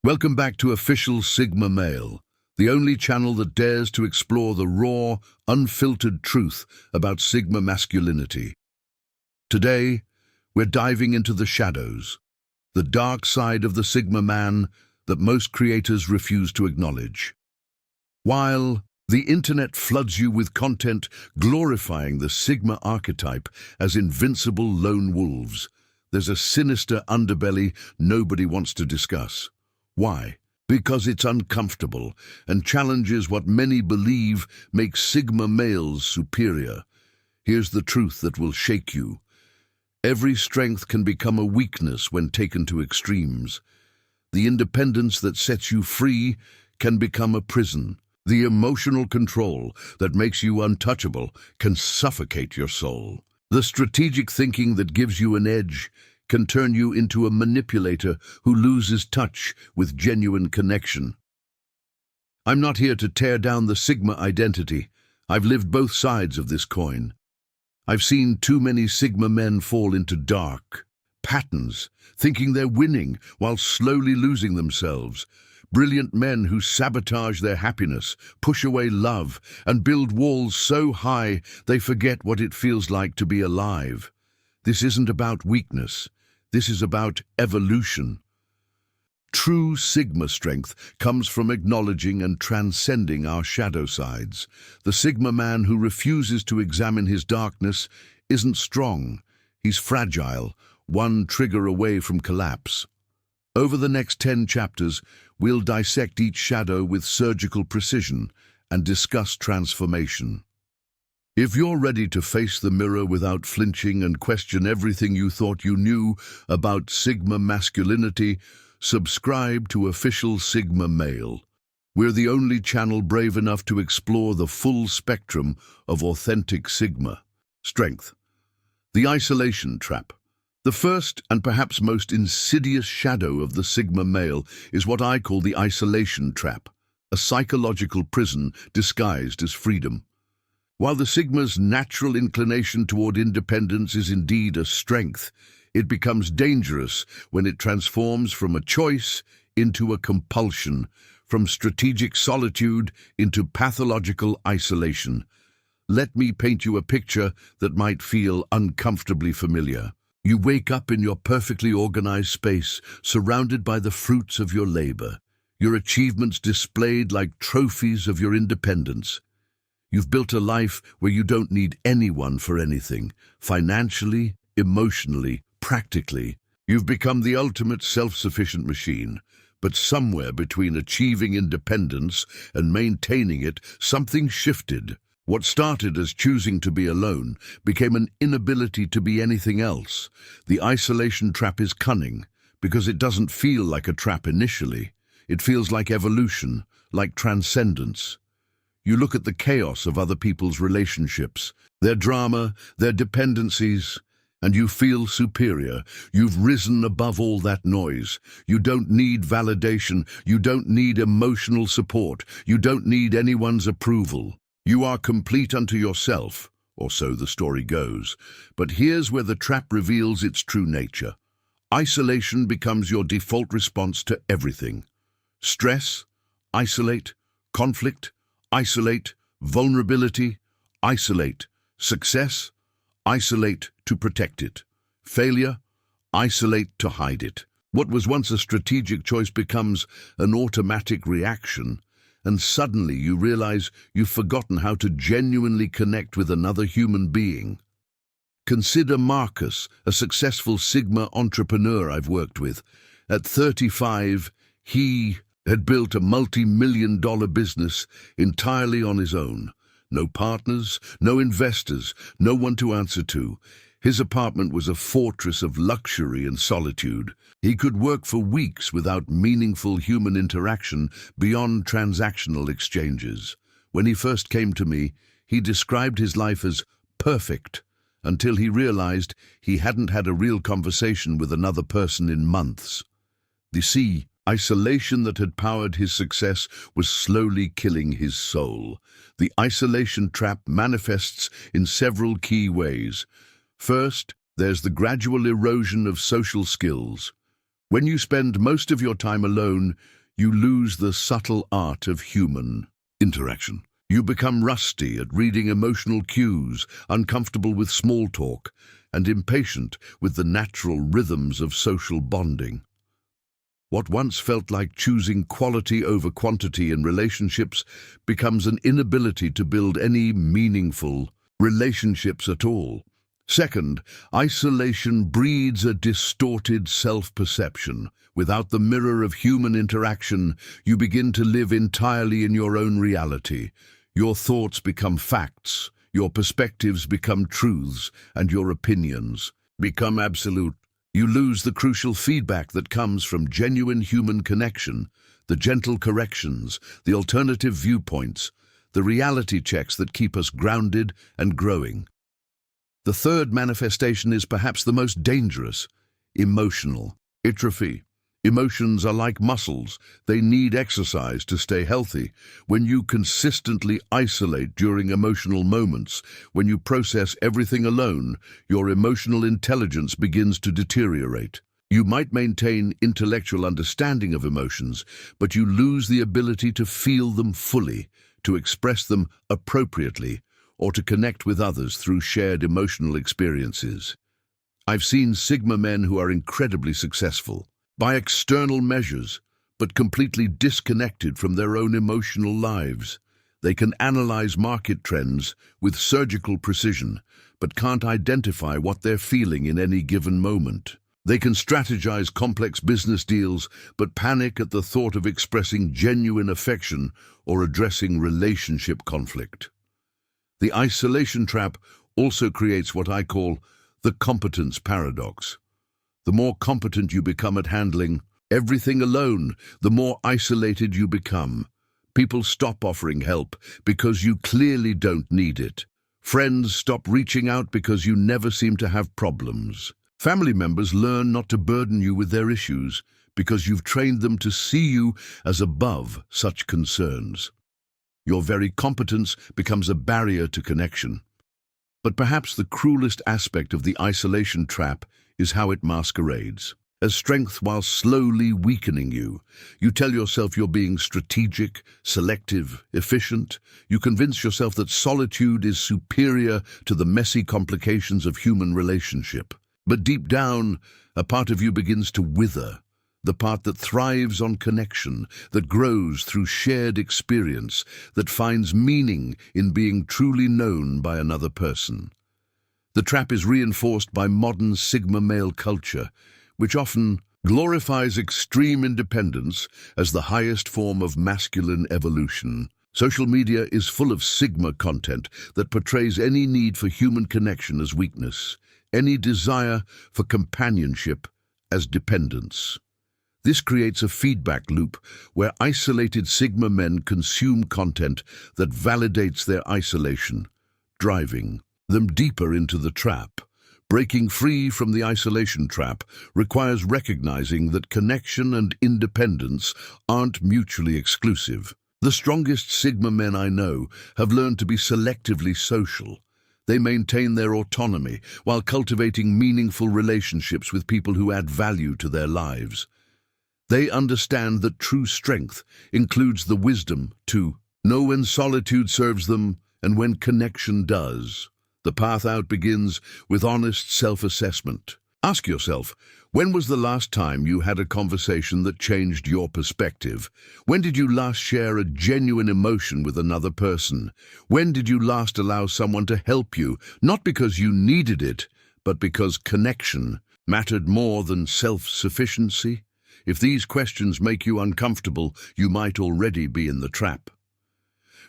Welcome back to Official Sigma Male, the only channel that dares to explore the raw, unfiltered truth about Sigma masculinity. Today, we're diving into the shadows, the dark side of the Sigma man that most creators refuse to acknowledge. While the internet floods you with content glorifying the Sigma archetype as invincible lone wolves, there's a sinister underbelly nobody wants to discuss. Why? Because it's uncomfortable and challenges what many believe makes Sigma males superior. Here's the truth that will shake you. Every strength can become a weakness when taken to extremes. The independence that sets you free can become a prison. The emotional control that makes you untouchable can suffocate your soul. The strategic thinking that gives you an edge can turn you into a manipulator who loses touch with genuine connection. I'm not here to tear down the Sigma identity. I've lived both sides of this coin. I've seen too many Sigma men fall into dark patterns, thinking they're winning while slowly losing themselves. Brilliant men who sabotage their happiness, push away love, and build walls so high they forget what it feels like to be alive. This isn't about weakness. This is about evolution. True Sigma strength comes from acknowledging and transcending our shadow sides. The Sigma man who refuses to examine his darkness isn't strong. He's fragile, one trigger away from collapse. Over the next 10 chapters, we'll dissect each shadow with surgical precision and discuss transformation. If you're ready to face the mirror without flinching and question everything you thought you knew about Sigma masculinity, subscribe to Official Sigma Male. We're the only channel brave enough to explore the full spectrum of authentic Sigma strength. The isolation trap. The first and perhaps most insidious shadow of the Sigma male is what I call the isolation trap, a psychological prison disguised as freedom. While the Sigma's natural inclination toward independence is indeed a strength, it becomes dangerous when it transforms from a choice into a compulsion, from strategic solitude into pathological isolation. Let me paint you a picture that might feel uncomfortably familiar. You wake up in your perfectly organized space, surrounded by the fruits of your labor, your achievements displayed like trophies of your independence. You've built a life where you don't need anyone for anything, financially, emotionally, practically. You've become the ultimate self-sufficient machine. But somewhere between achieving independence and maintaining it, something shifted. What started as choosing to be alone became an inability to be anything else. The isolation trap is cunning because it doesn't feel like a trap initially. It feels like evolution, like transcendence. You look at the chaos of other people's relationships, their drama, their dependencies, and you feel superior. You've risen above all that noise. You don't need validation. You don't need emotional support. You don't need anyone's approval. You are complete unto yourself, or so the story goes. But here's where the trap reveals its true nature. Isolation becomes your default response to everything. Stress, isolate. Conflict, isolate. Vulnerability, isolate. Success, isolate to protect it. Failure, isolate to hide it. What was once a strategic choice becomes an automatic reaction, and suddenly you realize you've forgotten how to genuinely connect with another human being. Consider Marcus, a successful Sigma entrepreneur I've worked with. At 35, he had built a multi-million-dollar business entirely on his own. No partners, no investors, no one to answer to. His apartment was a fortress of luxury and solitude. He could work for weeks without meaningful human interaction beyond transactional exchanges. When he first came to me, he described his life as perfect, until he realized he hadn't had a real conversation with another person in months. The isolation that had powered his success was slowly killing his soul. The isolation trap manifests in several key ways. First, there's the gradual erosion of social skills. When you spend most of your time alone, you lose the subtle art of human interaction. You become rusty at reading emotional cues, uncomfortable with small talk, and impatient with the natural rhythms of social bonding. What once felt like choosing quality over quantity in relationships becomes an inability to build any meaningful relationships at all. Second, isolation breeds a distorted self-perception. Without the mirror of human interaction, you begin to live entirely in your own reality. Your thoughts become facts, your perspectives become truths, and your opinions become absolute. You lose the crucial feedback that comes from genuine human connection, the gentle corrections, the alternative viewpoints, the reality checks that keep us grounded and growing. The third manifestation is perhaps the most dangerous: emotional atrophy. Emotions are like muscles. They need exercise to stay healthy. When you consistently isolate during emotional moments, when you process everything alone, your emotional intelligence begins to deteriorate. You might maintain intellectual understanding of emotions, but you lose the ability to feel them fully, to express them appropriately, or to connect with others through shared emotional experiences. I've seen Sigma men who are incredibly successful by external measures, but completely disconnected from their own emotional lives. They can analyze market trends with surgical precision, but can't identify what they're feeling in any given moment. They can strategize complex business deals, but panic at the thought of expressing genuine affection or addressing relationship conflict. The isolation trap also creates what I call the competence paradox. The more competent you become at handling everything alone, the more isolated you become. People stop offering help because you clearly don't need it. Friends stop reaching out because you never seem to have problems. Family members learn not to burden you with their issues because you've trained them to see you as above such concerns. Your very competence becomes a barrier to connection. But perhaps the cruelest aspect of the isolation trap is how it masquerades as strength while slowly weakening you. You tell yourself you're being strategic, selective, efficient. You convince yourself that solitude is superior to the messy complications of human relationship. But deep down, a part of you begins to wither, the part that thrives on connection, that grows through shared experience, that finds meaning in being truly known by another person. The trap is reinforced by modern Sigma male culture, which often glorifies extreme independence as the highest form of masculine evolution. Social media is full of Sigma content that portrays any need for human connection as weakness, any desire for companionship as dependence. This creates a feedback loop where isolated Sigma men consume content that validates their isolation, driving them deeper into the trap. Breaking free from the isolation trap requires recognizing that connection and independence aren't mutually exclusive. The strongest Sigma men I know have learned to be selectively social. They maintain their autonomy while cultivating meaningful relationships with people who add value to their lives. They understand that true strength includes the wisdom to know when solitude serves them and when connection does. The path out begins with honest self-assessment. Ask yourself, when was the last time you had a conversation that changed your perspective? When did you last share a genuine emotion with another person? When did you last allow someone to help you, not because you needed it, but because connection mattered more than self-sufficiency? If these questions make you uncomfortable, you might already be in the trap.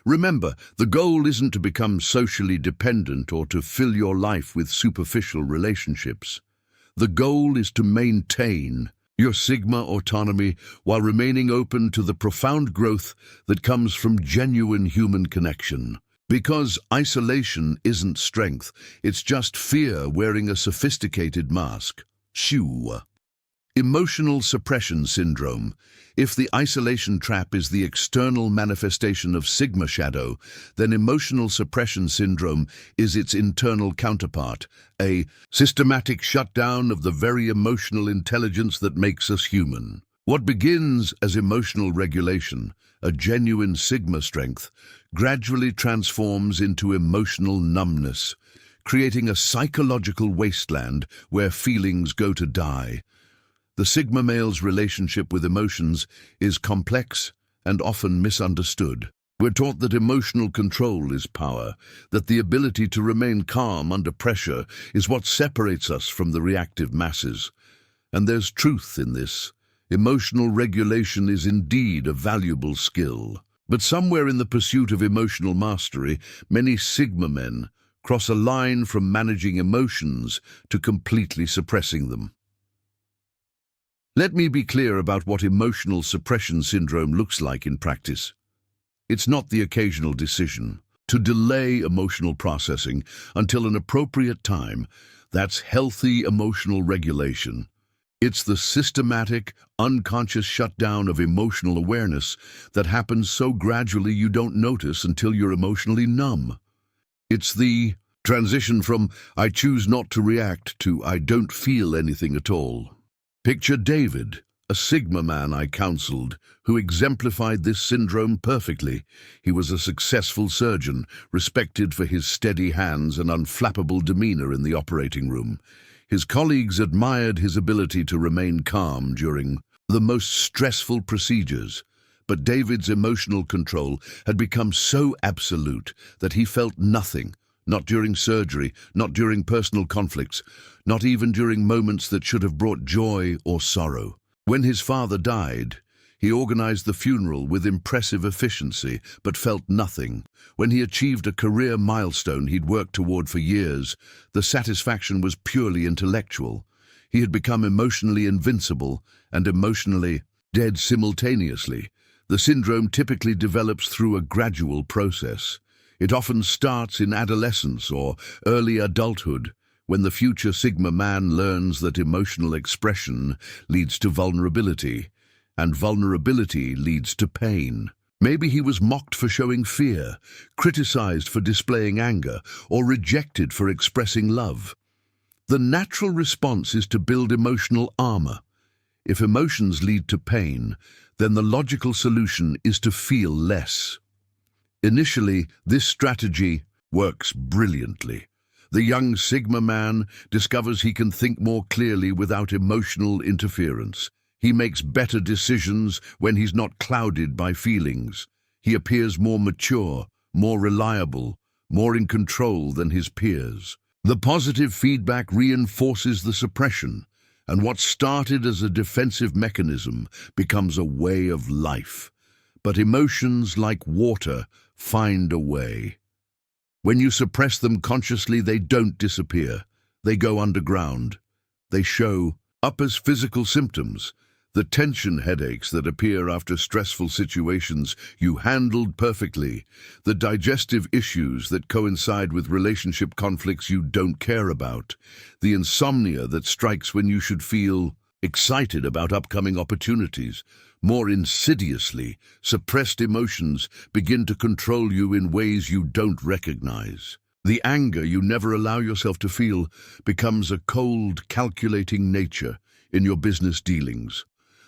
Remember, the goal isn't to become socially dependent or to fill your life with superficial relationships. The goal is to maintain your Sigma autonomy while remaining open to the profound growth that comes from genuine human connection. Because isolation isn't strength, it's just fear wearing a sophisticated mask. Shoo. Emotional suppression syndrome. If the isolation trap is the external manifestation of Sigma shadow, then emotional suppression syndrome is its internal counterpart, a systematic shutdown of the very emotional intelligence that makes us human. What begins as emotional regulation, a genuine Sigma strength, gradually transforms into emotional numbness, creating a psychological wasteland where feelings go to die. The Sigma male's relationship with emotions is complex and often misunderstood. We're taught that emotional control is power, that the ability to remain calm under pressure is what separates us from the reactive masses. And there's truth in this. Emotional regulation is indeed a valuable skill. But somewhere in the pursuit of emotional mastery, many Sigma men cross a line from managing emotions to completely suppressing them. Let me be clear about what emotional suppression syndrome looks like in practice. It's not the occasional decision to delay emotional processing until an appropriate time. That's healthy emotional regulation. It's the systematic, unconscious shutdown of emotional awareness that happens so gradually you don't notice until you're emotionally numb. It's the transition from "I choose not to react" to "I don't feel anything at all." Picture David, a Sigma man I counseled, who exemplified this syndrome perfectly. He was a successful surgeon, respected for his steady hands and unflappable demeanor in the operating room. His colleagues admired his ability to remain calm during the most stressful procedures. But David's emotional control had become so absolute that he felt nothing. Not during surgery, not during personal conflicts, not even during moments that should have brought joy or sorrow. When his father died, he organized the funeral with impressive efficiency, but felt nothing. When he achieved a career milestone he'd worked toward for years, the satisfaction was purely intellectual. He had become emotionally invincible and emotionally dead simultaneously. The syndrome typically develops through a gradual process. It often starts in adolescence or early adulthood, when the future Sigma man learns that emotional expression leads to vulnerability, and vulnerability leads to pain. Maybe he was mocked for showing fear, criticized for displaying anger, or rejected for expressing love. The natural response is to build emotional armor. If emotions lead to pain, then the logical solution is to feel less. Initially, this strategy works brilliantly. The young Sigma man discovers he can think more clearly without emotional interference. He makes better decisions when he's not clouded by feelings. He appears more mature, more reliable, more in control than his peers. The positive feedback reinforces the suppression, and what started as a defensive mechanism becomes a way of life. But emotions, like water, find a way. When you suppress them consciously, they don't disappear. They go underground. They show up as physical symptoms. The tension headaches that appear after stressful situations you handled perfectly. The digestive issues that coincide with relationship conflicts you don't care about. The insomnia that strikes when you should feel excited about upcoming opportunities. More insidiously, suppressed emotions begin to control you in ways you don't recognize. The anger you never allow yourself to feel becomes a cold, calculating nature in your business dealings.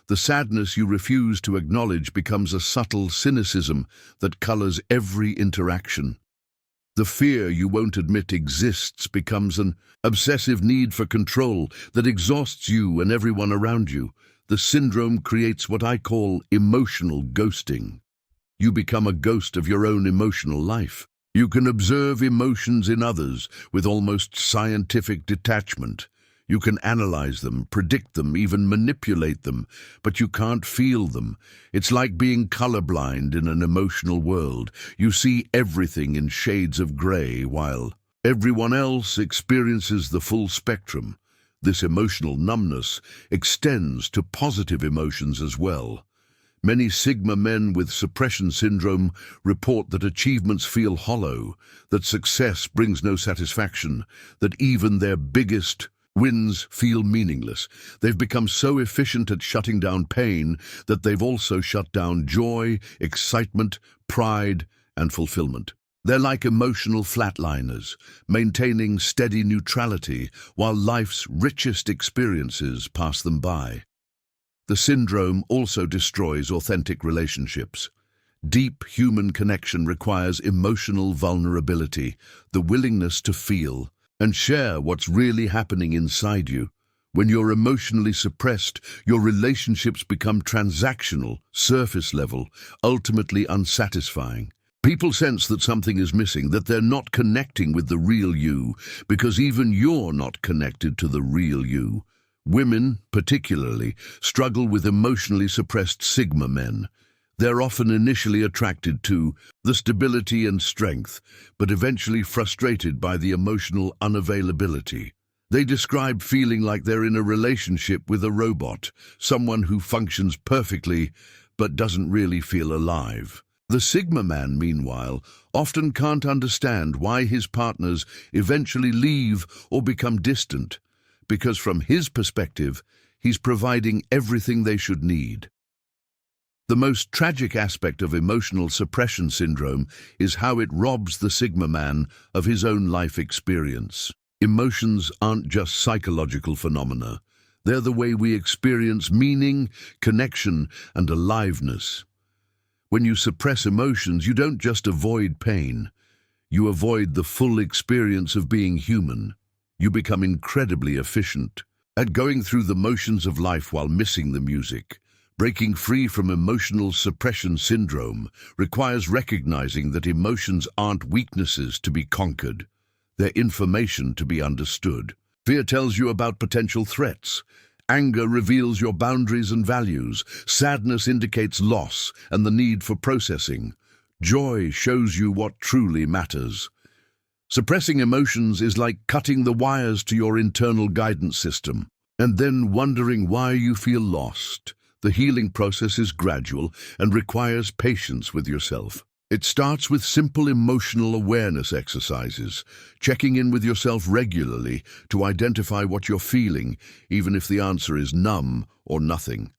The sadness you refuse to acknowledge becomes a subtle cynicism that colors every interaction. The fear you won't admit exists becomes an obsessive need for control that exhausts you and everyone around you. The syndrome creates what I call emotional ghosting. You become a ghost of your own emotional life. You can observe emotions in others with almost scientific detachment. You can analyze them, predict them, even manipulate them, but you can't feel them. It's like being colorblind in an emotional world. You see everything in shades of gray, while everyone else experiences the full spectrum. This emotional numbness extends to positive emotions as well. Many Sigma men with suppression syndrome report that achievements feel hollow, that success brings no satisfaction, that even their biggest Wins feel meaningless. They've become so efficient at shutting down pain that they've also shut down joy, excitement, pride, and fulfillment. They're like emotional flatliners, maintaining steady neutrality while life's richest experiences pass them by. The syndrome also destroys authentic relationships. Deep human connection requires emotional vulnerability, the willingness to feel and share what's really happening inside you. When you're emotionally suppressed, your relationships become transactional, surface level, ultimately unsatisfying. People sense that something is missing, that they're not connecting with the real you, because even you're not connected to the real you. Women, particularly, struggle with emotionally suppressed Sigma men. They're often initially attracted to the stability and strength, but eventually frustrated by the emotional unavailability. They describe feeling like they're in a relationship with a robot, someone who functions perfectly but doesn't really feel alive. The Sigma man, meanwhile, often can't understand why his partners eventually leave or become distant, because from his perspective, he's providing everything they should need. The most tragic aspect of emotional suppression syndrome is how it robs the Sigma man of his own life experience. Emotions aren't just psychological phenomena. They're the way we experience meaning, connection, and aliveness. When you suppress emotions, you don't just avoid pain. You avoid the full experience of being human. You become incredibly efficient at going through the motions of life while missing the music. Breaking free from emotional suppression syndrome requires recognizing that emotions aren't weaknesses to be conquered. They're information to be understood. Fear tells you about potential threats. Anger reveals your boundaries and values. Sadness indicates loss and the need for processing. Joy shows you what truly matters. Suppressing emotions is like cutting the wires to your internal guidance system and then wondering why you feel lost. The healing process is gradual and requires patience with yourself. It starts with simple emotional awareness exercises, checking in with yourself regularly to identify what you're feeling, even if the answer is numb or nothing.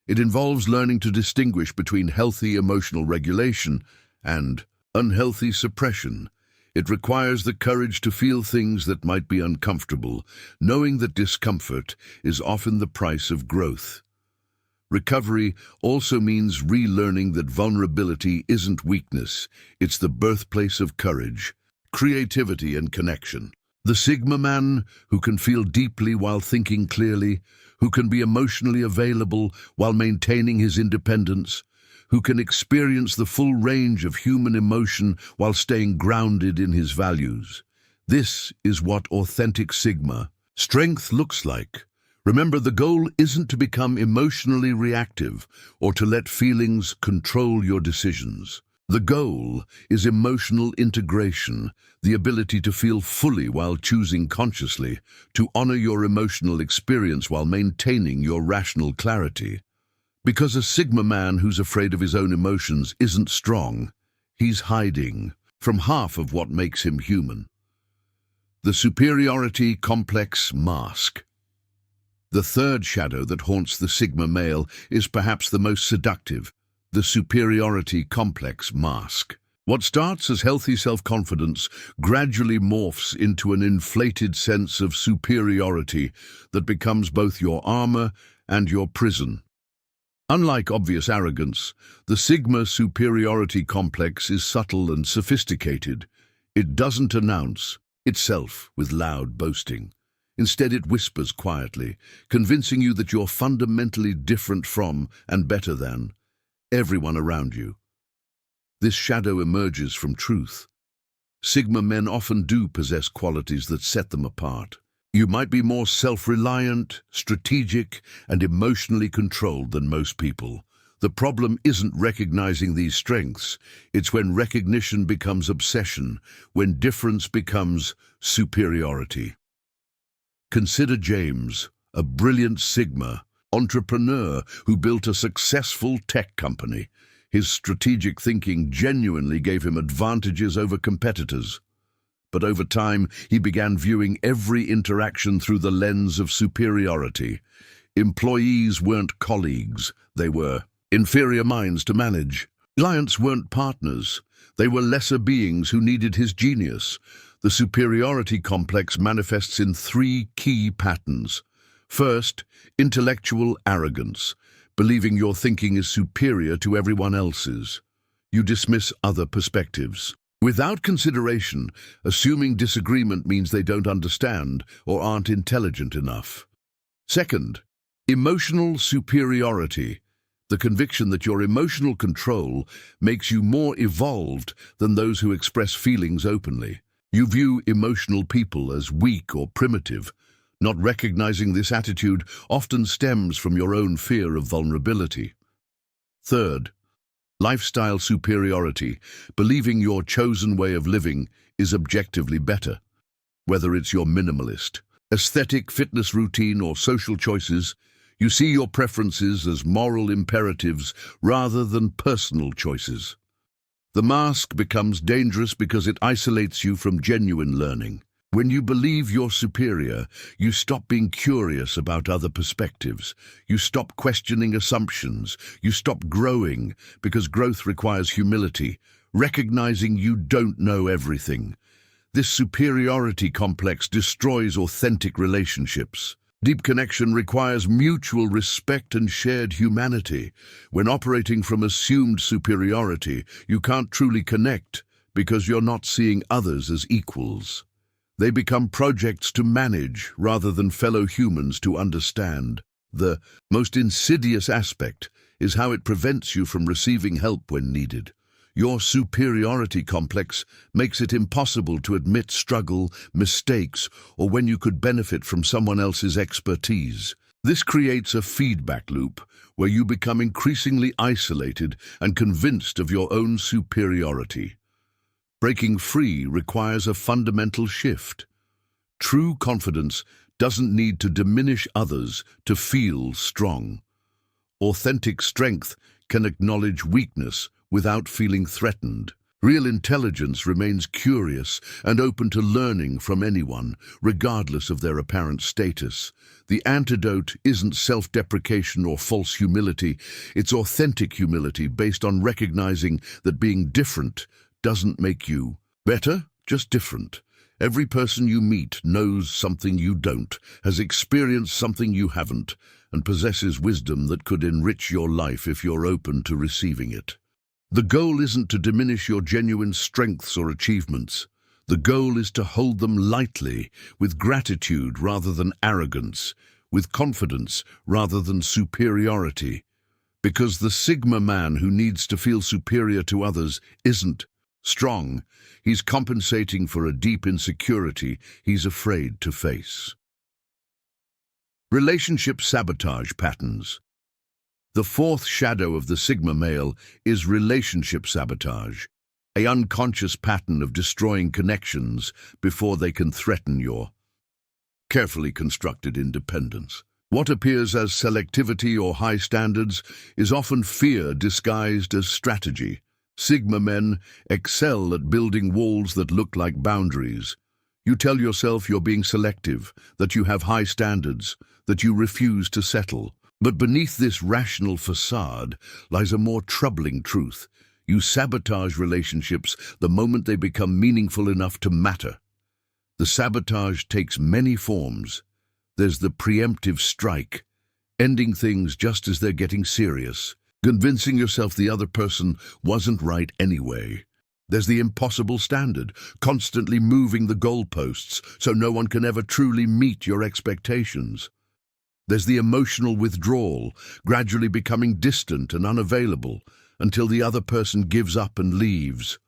It involves learning to distinguish between healthy emotional regulation and unhealthy suppression. It requires the courage to feel things that might be uncomfortable, knowing that discomfort is often the price of growth. Recovery also means relearning that vulnerability isn't weakness, it's the birthplace of courage, creativity, and connection. The Sigma man, who can feel deeply while thinking clearly, who can be emotionally available while maintaining his independence, who can experience the full range of human emotion while staying grounded in his values. This is what authentic Sigma strength looks like. Remember, the goal isn't to become emotionally reactive or to let feelings control your decisions. The goal is emotional integration, the ability to feel fully while choosing consciously, to honor your emotional experience while maintaining your rational clarity. Because a Sigma man who's afraid of his own emotions isn't strong, he's hiding from half of what makes him human. The superiority complex mask. The third shadow that haunts the Sigma male is perhaps the most seductive, the superiority complex mask. What starts as healthy self-confidence gradually morphs into an inflated sense of superiority that becomes both your armor and your prison. Unlike obvious arrogance, the Sigma superiority complex is subtle and sophisticated. It doesn't announce itself with loud boasting. Instead, it whispers quietly, convincing you that you're fundamentally different from and better than everyone around you. This shadow emerges from truth. Sigma men often do possess qualities that set them apart. You might be more self-reliant, strategic, and emotionally controlled than most people. The problem isn't recognizing these strengths. It's when recognition becomes obsession, when difference becomes superiority. Consider James, a brilliant Sigma entrepreneur who built a successful tech company. His strategic thinking genuinely gave him advantages over competitors. but over time he began viewing every interaction through the lens of superiority. Employees weren't colleagues, they were inferior minds to manage. Clients weren't partners, they were lesser beings who needed his genius. The superiority complex manifests in three key patterns. First, intellectual arrogance, believing your thinking is superior to everyone else's. You dismiss other perspectives without consideration, assuming disagreement means they don't understand or aren't intelligent enough. Second, emotional superiority, the conviction that your emotional control makes you more evolved than those who express feelings openly. You view emotional people as weak or primitive. Not recognizing this attitude often stems from your own fear of vulnerability. Third, lifestyle superiority, believing your chosen way of living is objectively better. Whether it's your minimalist, aesthetic fitness routine or social choices, you see your preferences as moral imperatives rather than personal choices. The mask becomes dangerous because it isolates you from genuine learning. When you believe you're superior, you stop being curious about other perspectives. You stop questioning assumptions. You stop growing, because growth requires humility, recognizing you don't know everything. This superiority complex destroys authentic relationships. Deep connection requires mutual respect and shared humanity. When operating from assumed superiority, you can't truly connect because you're not seeing others as equals. They become projects to manage rather than fellow humans to understand. The most insidious aspect is how it prevents you from receiving help when needed. Your superiority complex makes it impossible to admit struggle, mistakes, or when you could benefit from someone else's expertise. This creates a feedback loop where you become increasingly isolated and convinced of your own superiority. Breaking free requires a fundamental shift. True confidence doesn't need to diminish others to feel strong. Authentic strength can acknowledge weakness without feeling threatened. Real intelligence remains curious and open to learning from anyone, regardless of their apparent status. The antidote isn't self-deprecation or false humility. It's authentic humility based on recognizing that being different doesn't make you better, just different. Every person you meet knows something you don't, has experienced something you haven't, and possesses wisdom that could enrich your life if you're open to receiving it. The goal isn't to diminish your genuine strengths or achievements. The goal is to hold them lightly, with gratitude rather than arrogance, with confidence rather than superiority. Because the Sigma man who needs to feel superior to others isn't strong. He's compensating for a deep insecurity he's afraid to face. Relationship sabotage patterns. The fourth shadow of the Sigma male is relationship sabotage, an unconscious pattern of destroying connections before they can threaten your carefully constructed independence. What appears as selectivity or high standards is often fear disguised as strategy. Sigma men excel at building walls that look like boundaries. You tell yourself you're being selective, that you have high standards, that you refuse to settle. But beneath this rational facade lies a more troubling truth. You sabotage relationships the moment they become meaningful enough to matter. The sabotage takes many forms. There's the preemptive strike, ending things just as they're getting serious, convincing yourself the other person wasn't right anyway. There's the impossible standard, constantly moving the goalposts so no one can ever truly meet your expectations. There's the emotional withdrawal, gradually becoming distant and unavailable until the other person gives up and leaves.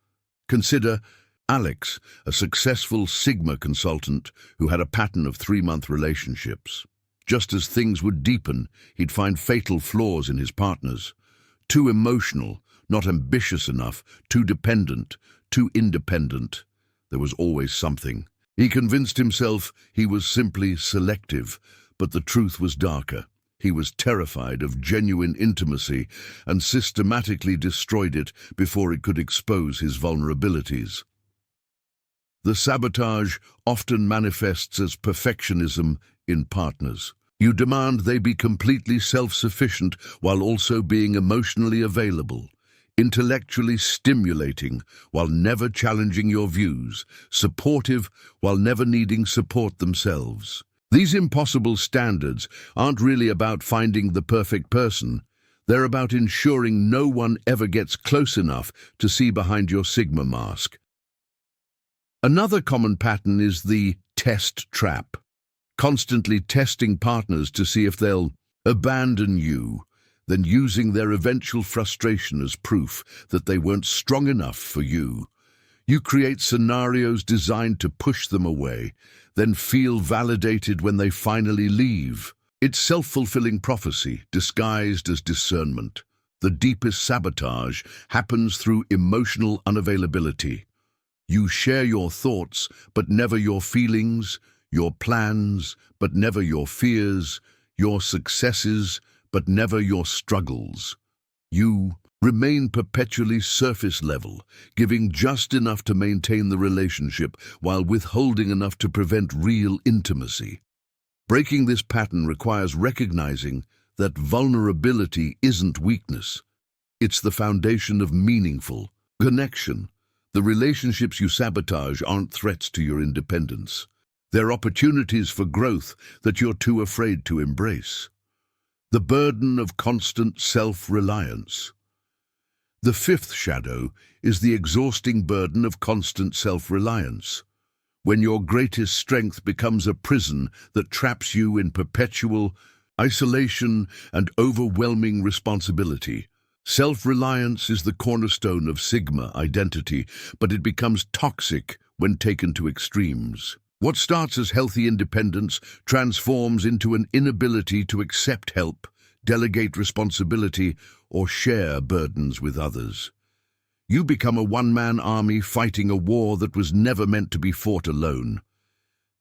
Consider Alex, a successful Sigma consultant who had a pattern of 3-month relationships. Just as things would deepen, he'd find fatal flaws in his partners. Too emotional, not ambitious enough, too dependent, too independent. There was always something. He convinced himself he was simply selective, but the truth was darker. He was terrified of genuine intimacy and systematically destroyed it before it could expose his vulnerabilities. The sabotage often manifests as perfectionism in partners. You demand they be completely self-sufficient while also being emotionally available, intellectually stimulating while never challenging your views, supportive while never needing support themselves. These impossible standards aren't really about finding the perfect person. They're about ensuring no one ever gets close enough to see behind your Sigma mask. Another common pattern is the test trap, constantly testing partners to see if they'll abandon you, then using their eventual frustration as proof that they weren't strong enough for you. You create scenarios designed to push them away, then feel validated when they finally leave. It's self-fulfilling prophecy disguised as discernment. The deepest sabotage happens through emotional unavailability. You share your thoughts, but never your feelings, your plans, but never your fears, your successes, but never your struggles. You remain perpetually surface level, giving just enough to maintain the relationship while withholding enough to prevent real intimacy. Breaking this pattern requires recognizing that vulnerability isn't weakness. It's the foundation of meaningful connection. The relationships you sabotage aren't threats to your independence. They're opportunities for growth that you're too afraid to embrace. The burden of constant self-reliance. The fifth shadow is the exhausting burden of constant self-reliance. When your greatest strength becomes a prison that traps you in perpetual isolation and overwhelming responsibility. Self-reliance is the cornerstone of Sigma identity, but it becomes toxic when taken to extremes. What starts as healthy independence transforms into an inability to accept help, delegate responsibility, or share burdens with others. You become a one-man army fighting a war that was never meant to be fought alone.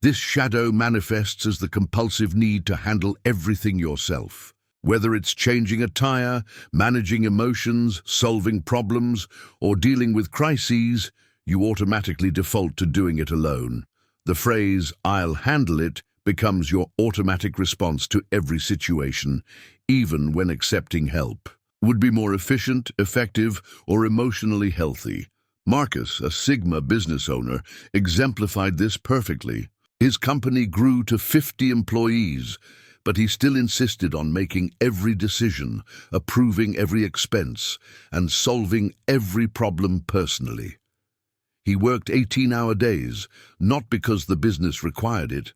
This shadow manifests as the compulsive need to handle everything yourself. Whether it's changing a tire, managing emotions, solving problems, or dealing with crises, you automatically default to doing it alone. The phrase, "I'll handle it," becomes your automatic response to every situation, even when accepting help. Would be more efficient, effective, or emotionally healthy. Marcus, a Sigma business owner, exemplified this perfectly. His company grew to 50 employees, but he still insisted on making every decision, approving every expense, and solving every problem personally. He worked 18-hour days, not because the business required it,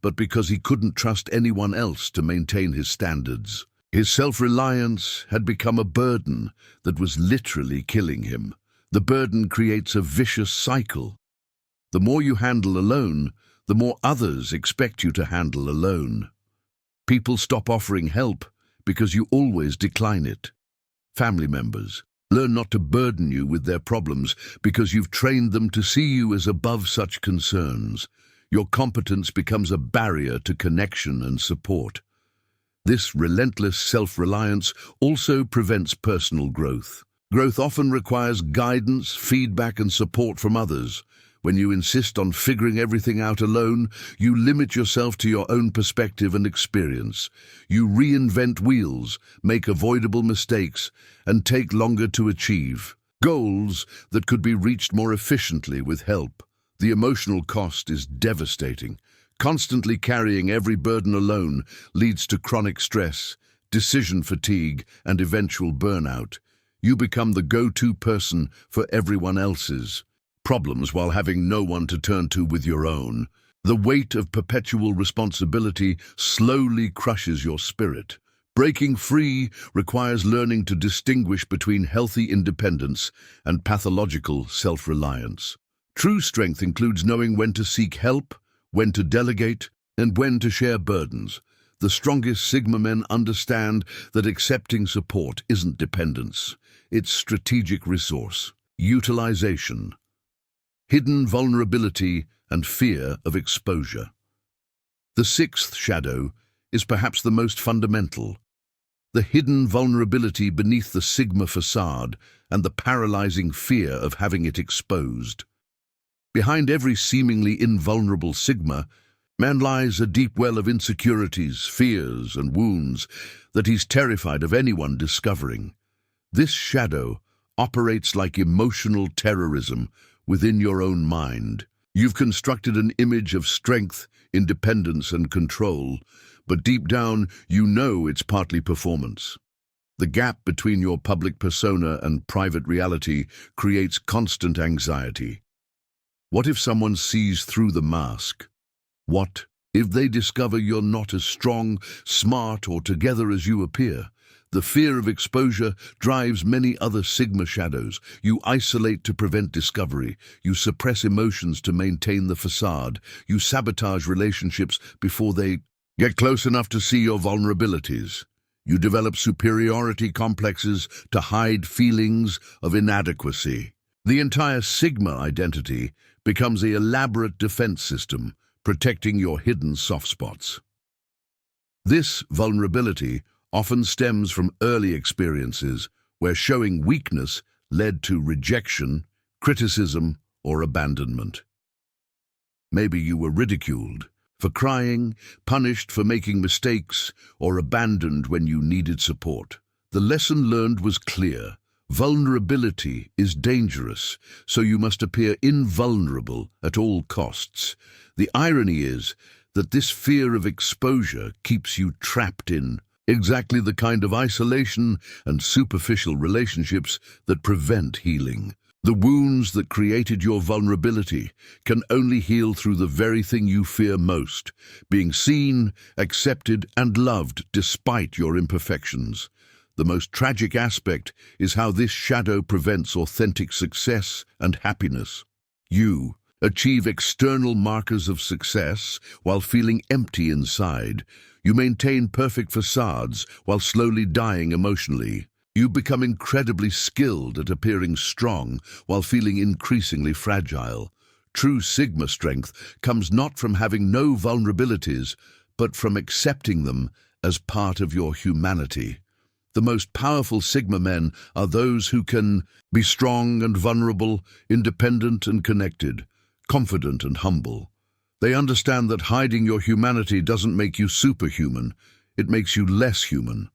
but because he couldn't trust anyone else to maintain his standards. His self-reliance had become a burden that was literally killing him. The burden creates a vicious cycle. The more you handle alone, the more others expect you to handle alone. People stop offering help because you always decline it. Family members learn not to burden you with their problems because you've trained them to see you as above such concerns. Your competence becomes a barrier to connection and support. This relentless self-reliance also prevents personal growth. Growth often requires guidance, feedback, and support from others. When you insist on figuring everything out alone, you limit yourself to your own perspective and experience. You reinvent wheels, make avoidable mistakes, and take longer to achieve goals that could be reached more efficiently with help. The emotional cost is devastating. Constantly carrying every burden alone leads to chronic stress, decision fatigue, and eventual burnout. You become the go-to person for everyone else's problems while having no one to turn to with your own. The weight of perpetual responsibility slowly crushes your spirit. Breaking free requires learning to distinguish between healthy independence and pathological self-reliance. True strength includes knowing when to seek help, when to delegate, and when to share burdens. The strongest Sigma men understand that accepting support isn't dependence, it's strategic resource, utilization, hidden vulnerability, and fear of exposure. The sixth shadow is perhaps the most fundamental. The hidden vulnerability beneath the Sigma facade and the paralyzing fear of having it exposed. Behind every seemingly invulnerable Sigma man lies a deep well of insecurities, fears, and wounds that he's terrified of anyone discovering. This shadow operates like emotional terrorism within your own mind. You've constructed an image of strength, independence, and control, but deep down you know it's partly performance. The gap between your public persona and private reality creates constant anxiety. What if someone sees through the mask? What if they discover you're not as strong, smart, or together as you appear? The fear of exposure drives many other Sigma shadows. You isolate to prevent discovery. You suppress emotions to maintain the facade. You sabotage relationships before they get close enough to see your vulnerabilities. You develop superiority complexes to hide feelings of inadequacy. The entire Sigma identity becomes an elaborate defense system, protecting your hidden soft spots. This vulnerability often stems from early experiences where showing weakness led to rejection, criticism, or abandonment. Maybe you were ridiculed for crying, punished for making mistakes, or abandoned when you needed support. The lesson learned was clear. Vulnerability is dangerous, so you must appear invulnerable at all costs. The irony is that this fear of exposure keeps you trapped in exactly the kind of isolation and superficial relationships that prevent healing. The wounds that created your vulnerability can only heal through the very thing you fear most, being seen, accepted, and loved despite your imperfections. The most tragic aspect is how this shadow prevents authentic success and happiness. You achieve external markers of success while feeling empty inside. You maintain perfect facades while slowly dying emotionally. You become incredibly skilled at appearing strong while feeling increasingly fragile. True Sigma strength comes not from having no vulnerabilities, but from accepting them as part of your humanity. The most powerful Sigma men are those who can be strong and vulnerable, independent and connected, confident and humble. They understand that hiding your humanity doesn't make you superhuman, it makes you less human.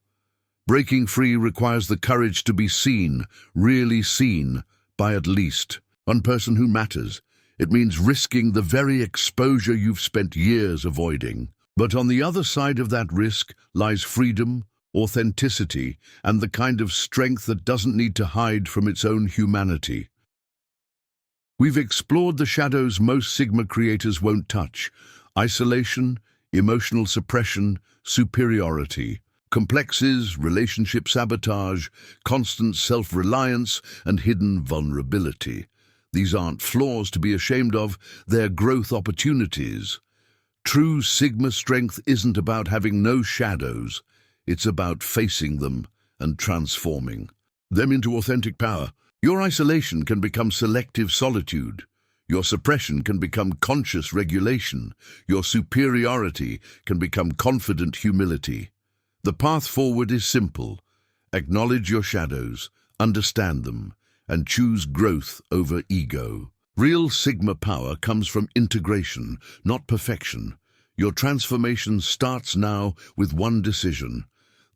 Breaking free requires the courage to be seen, really seen, by at least one person who matters. It means risking the very exposure you've spent years avoiding. But on the other side of that risk lies freedom, authenticity, and the kind of strength that doesn't need to hide from its own humanity. We've explored the shadows most Sigma creators won't touch: isolation, emotional suppression, superiority, complexes, relationship sabotage, constant self-reliance, and hidden vulnerability. These aren't flaws to be ashamed of, they're growth opportunities. True Sigma strength isn't about having no shadows. It's about facing them and transforming them into authentic power. Your isolation can become selective solitude. Your suppression can become conscious regulation. Your superiority can become confident humility. The path forward is simple. Acknowledge your shadows, understand them, and choose growth over ego. Real Sigma power comes from integration, not perfection. Your transformation starts now with one decision: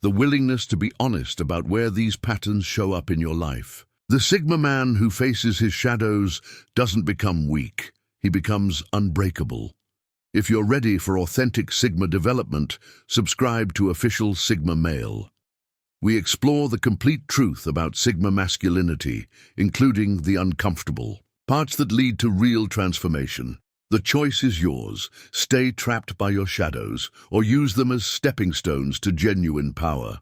the willingness to be honest about where these patterns show up in your life. The Sigma man who faces his shadows doesn't become weak, he becomes unbreakable. If you're ready for authentic Sigma development, subscribe to Official Sigma Male. We explore the complete truth about Sigma masculinity, including the uncomfortable parts that lead to real transformation. The choice is yours. Stay trapped by your shadows, or use them as stepping stones to genuine power.